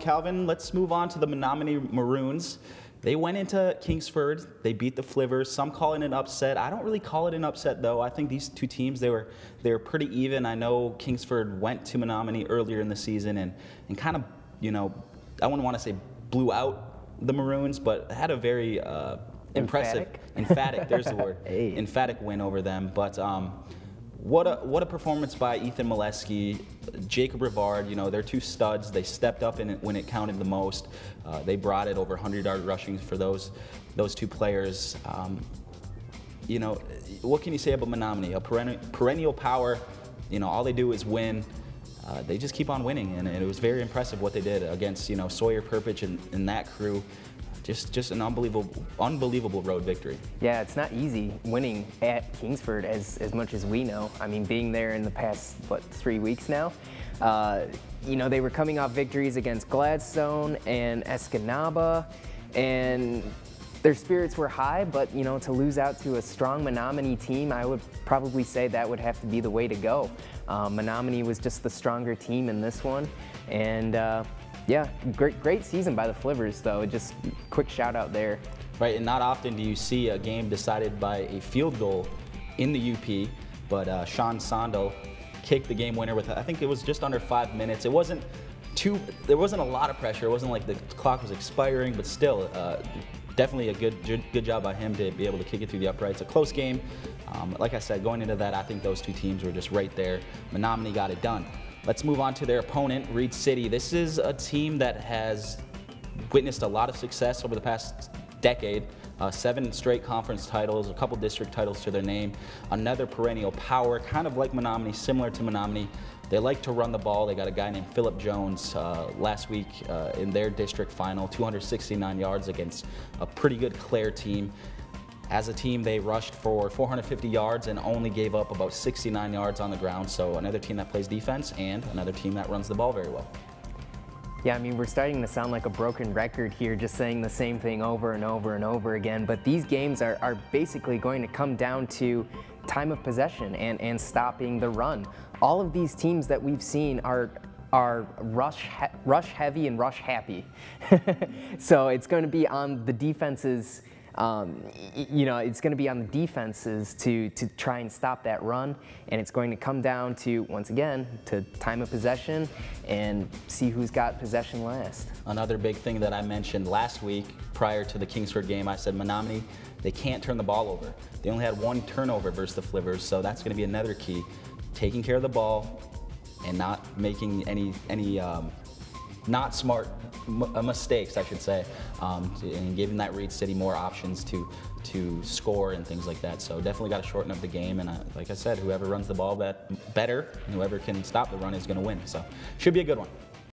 Calvin, let's move on to the Menominee Maroons. They went into Kingsford. They beat the Flivers. Some call it an upset. I don't really call it an upset, though. I think these two teams, they were pretty even. I know Kingsford went to Menominee earlier in the season and kind of, I wouldn't want to say blew out the Maroons, but had a very impressive, emphatic, there's the word, Hey. emphatic win over them. But what a performance by Ethan Molesky, Jacob Rivard. They're two studs. They stepped up in it when it counted the most. They brought it over 100-yard rushing for those two players. What can you say about Menominee? A perennial power. All they do is win. They just keep on winning, and it was very impressive what they did against Sawyer Perpich and that crew. Just an unbelievable road victory. Yeah, it's not easy winning at Kingsford as much as we know. I mean, being there in the past, 3 weeks now. They were coming off victories against Gladstone and Escanaba, and their spirits were high, but to lose out to a strong Menominee team, I would probably say that would have to be the way to go. Menominee was just the stronger team in this one, and yeah, great season by the Flivers, though. Just quick shout out there. Right, and not often do you see a game decided by a field goal in the UP, but Sean Sondel kicked the game winner with, I think it was just under 5 minutes. There wasn't a lot of pressure. It wasn't like the clock was expiring, but still, definitely a good job by him to be able to kick it through the uprights. A close game. Like I said, going into that, I think those two teams were just right there. Menominee got it done. Let's move on to their opponent, Reed City. This is a team that has witnessed a lot of success over the past decade. 7 straight conference titles, a couple district titles to their name. Another perennial power, kind of like Menominee, similar to Menominee. They like to run the ball. They got a guy named Philip Jones last week in their district final, 269 yards against a pretty good Clare team. As a team, they rushed for 450 yards and only gave up about 69 yards on the ground. So another team that plays defense and another team that runs the ball very well. Yeah, I mean, we're starting to sound like a broken record here, just saying the same thing over and over and over again. But these games are basically going to come down to time of possession and stopping the run. All of these teams that we've seen are rush heavy and rush happy. So it's going to be on the defenses. It's going to be on the defenses to try and stop that run, and it's going to come down to, once again, to time of possession and see who's got possession last. Another big thing that I mentioned last week prior to the Kingsford game, I said Menominee, they can't turn the ball over. They only had 1 turnover versus the Flivers, so that's going to be another key. Taking care of the ball and not making any not smart mistakes, I should say, and giving that Reed City more options to score and things like that. So definitely got to shorten up the game, and like I said, whoever runs the ball better and whoever can stop the run is going to win. So should be a good one.